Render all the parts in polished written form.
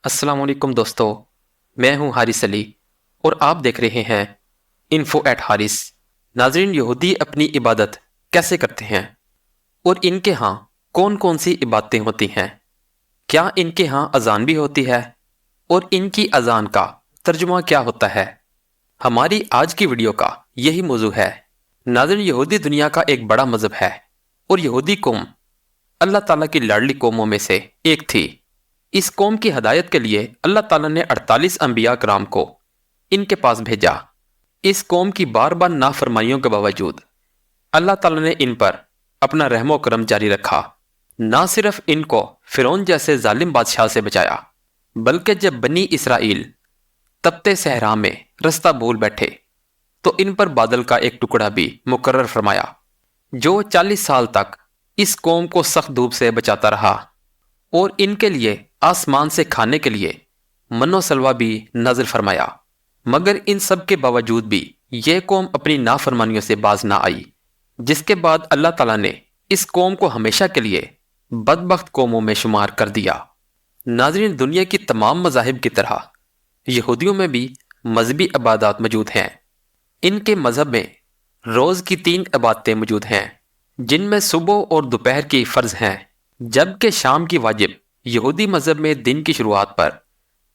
السلام علیکم دوستو، میں ہوں حارث علی اور آپ دیکھ رہے ہیں انفو ایٹ حارث۔ ناظرین، یہودی اپنی عبادت کیسے کرتے ہیں اور ان کے ہاں کون کون سی عبادتیں ہوتی ہیں؟ کیا ان کے ہاں اذان بھی ہوتی ہے اور ان کی اذان کا ترجمہ کیا ہوتا ہے؟ ہماری آج کی ویڈیو کا یہی موضوع ہے۔ ناظرین، یہودی دنیا کا ایک بڑا مذہب ہے اور یہودی قوم اللہ تعالیٰ کی لاڈلی قوموں میں سے ایک تھی۔ اس قوم کی ہدایت کے لیے اللہ تعالیٰ نے 48 انبیاء کرام کو ان کے پاس بھیجا۔ اس قوم کی بار بار نافرمانیوں کے باوجود اللہ تعالیٰ نے ان پر اپنا رحم و کرم جاری رکھا۔ نہ صرف ان کو فرعون جیسے ظالم بادشاہ سے بچایا، بلکہ جب بنی اسرائیل تپتے صحرا میں رستہ بھول بیٹھے تو ان پر بادل کا ایک ٹکڑا بھی مقرر فرمایا، جو 40 سال تک اس قوم کو سخت دھوپ سے بچاتا رہا، اور ان کے لیے آسمان سے کھانے کے لیے من و سلوہ بھی نازل فرمایا۔ مگر ان سب کے باوجود بھی یہ قوم اپنی نافرمانیوں سے باز نہ آئی، جس کے بعد اللہ تعالیٰ نے اس قوم کو ہمیشہ کے لیے بدبخت قوموں میں شمار کر دیا۔ ناظرین، دنیا کی تمام مذاہب کی طرح یہودیوں میں بھی مذہبی عبادات موجود ہیں۔ ان کے مذہب میں روز کی 3 عبادتیں موجود ہیں، جن میں صبح اور دوپہر کی فرض ہیں، جبکہ شام کی واجب۔ یہودی مذہب میں دن کی شروعات پر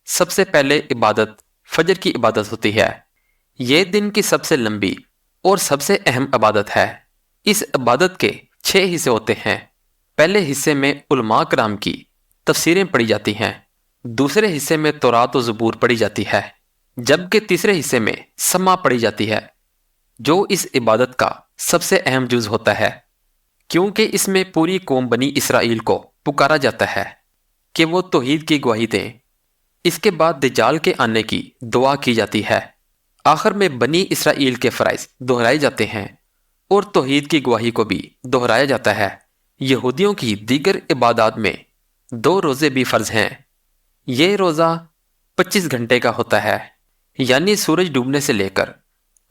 سب سے پہلے عبادت فجر کی عبادت ہوتی ہے۔ یہ دن کی سب سے لمبی اور سب سے اہم عبادت ہے۔ اس عبادت کے 6 حصے ہوتے ہیں۔ پہلے حصے میں علماء کرام کی تفسیریں پڑھی جاتی ہیں، دوسرے حصے میں تورات و زبور پڑھی جاتی ہے، جبکہ تیسرے حصے میں سما پڑھی جاتی ہے، جو اس عبادت کا سب سے اہم جز ہوتا ہے، کیونکہ اس میں پوری قوم بنی اسرائیل کو پکارا جاتا ہے کہ وہ توحید کی گواہی دیں۔ اس کے بعد دجال کے آنے کی دعا کی جاتی ہے۔ آخر میں بنی اسرائیل کے فرائض دہرائے جاتے ہیں اور توحید کی گواہی کو بھی دہرایا جاتا ہے۔ یہودیوں کی دیگر عبادات میں 2 روزے بھی فرض ہیں۔ یہ روزہ 25 گھنٹے کا ہوتا ہے، یعنی سورج ڈوبنے سے لے کر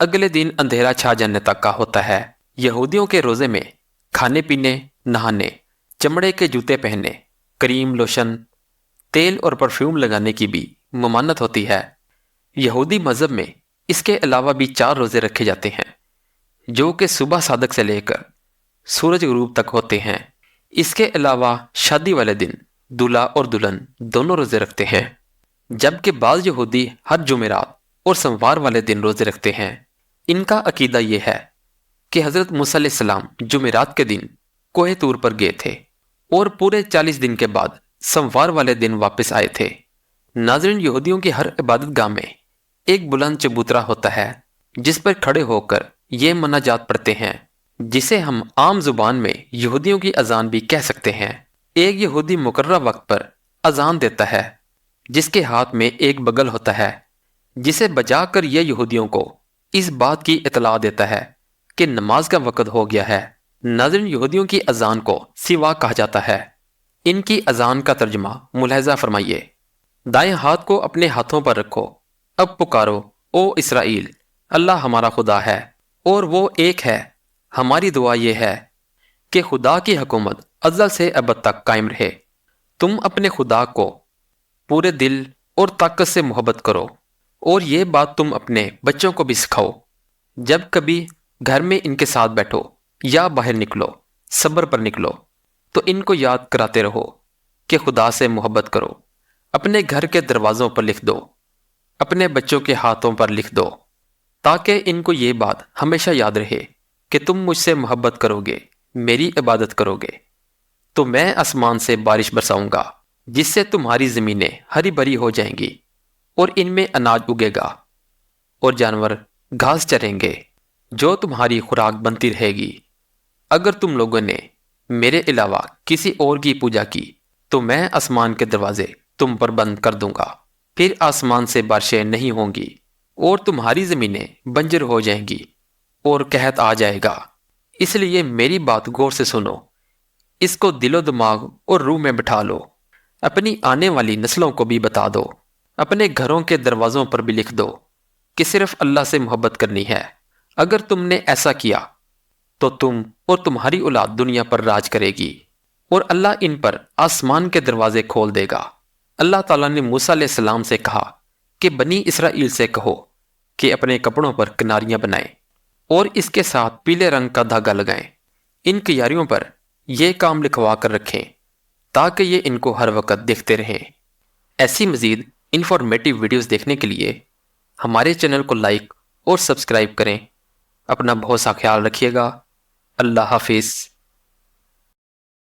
اگلے دن اندھیرا چھا جانے تک کا ہوتا ہے۔ یہودیوں کے روزے میں کھانے پینے، نہانے، چمڑے کے جوتے پہننے، کریم، لوشن، تیل اور پرفیوم لگانے کی بھی ممانعت ہوتی ہے۔ یہودی مذہب میں اس کے علاوہ بھی 4 روزے رکھے جاتے ہیں، جو کہ صبح صادق سے لے کر سورج غروب تک ہوتے ہیں۔ اس کے علاوہ شادی والے دن دولہا اور دلہن دونوں روزے رکھتے ہیں، جبکہ بعض یہودی ہر جمعرات اور سوموار والے دن روزے رکھتے ہیں۔ ان کا عقیدہ یہ ہے کہ حضرت موسیٰ علیہ السلام جمعرات کے دن کوہ طور پر گئے تھے اور پورے 40 دن کے بعد سوموار والے دن واپس آئے تھے۔ ناظرین، یہودیوں کی ہر عبادت گاہ میں ایک بلند چبوترا ہوتا ہے، جس پر کھڑے ہو کر یہ مناجات پڑھتے ہیں، جسے ہم عام زبان میں یہودیوں کی اذان بھی کہہ سکتے ہیں۔ ایک یہودی مقررہ وقت پر اذان دیتا ہے، جس کے ہاتھ میں ایک بگل ہوتا ہے، جسے بجا کر یہ یہودیوں کو اس بات کی اطلاع دیتا ہے کہ نماز کا وقت ہو گیا ہے۔ ناظرین، یہودیوں کی اذان کو سوا کہا جاتا ہے۔ ان کی اذان کا ترجمہ ملاحظہ فرمائیے۔ دائیں ہاتھ کو اپنے ہاتھوں پر رکھو، اب پکارو او اسرائیل، اللہ ہمارا خدا ہے اور وہ ایک ہے۔ ہماری دعا یہ ہے کہ خدا کی حکومت ازل سے ابد تک قائم رہے۔ تم اپنے خدا کو پورے دل اور طاقت سے محبت کرو، اور یہ بات تم اپنے بچوں کو بھی سکھاؤ۔ جب کبھی گھر میں ان کے ساتھ بیٹھو یا باہر نکلو، صبر پر نکلو، تو ان کو یاد کراتے رہو کہ خدا سے محبت کرو۔ اپنے گھر کے دروازوں پر لکھ دو، اپنے بچوں کے ہاتھوں پر لکھ دو، تاکہ ان کو یہ بات ہمیشہ یاد رہے کہ تم مجھ سے محبت کرو گے، میری عبادت کرو گے، تو میں آسمان سے بارش برساؤں گا، جس سے تمہاری زمینیں ہری بھری ہو جائیں گی اور ان میں اناج اگے گا اور جانور گھاس چریں گے، جو تمہاری خوراک بنتی رہے گی۔ اگر تم لوگوں نے میرے علاوہ کسی اور کی پوجا کی تو میں آسمان کے دروازے تم پر بند کر دوں گا، پھر آسمان سے بارشیں نہیں ہوں گی اور تمہاری زمینیں بنجر ہو جائیں گی اور قحط آ جائے گا۔ اس لیے میری بات غور سے سنو، اس کو دل و دماغ اور روح میں بٹھا لو، اپنی آنے والی نسلوں کو بھی بتا دو، اپنے گھروں کے دروازوں پر بھی لکھ دو کہ صرف اللہ سے محبت کرنی ہے۔ اگر تم نے ایسا کیا تو تم اور تمہاری اولاد دنیا پر راج کرے گی اور اللہ ان پر آسمان کے دروازے کھول دے گا۔ اللہ تعالیٰ نے موسیٰ علیہ السلام سے کہا کہ بنی اسرائیل سے کہو کہ اپنے کپڑوں پر کناریاں بنائیں اور اس کے ساتھ پیلے رنگ کا دھاگا لگائیں۔ ان کیاریوں پر یہ کام لکھوا کر رکھیں تاکہ یہ ان کو ہر وقت دیکھتے رہیں۔ ایسی مزید انفارمیٹیو ویڈیوز دیکھنے کے لیے ہمارے چینل کو لائک اور سبسکرائب کریں۔ اپنا بہت سا خیال رکھیے گا۔ اللہ حافظ۔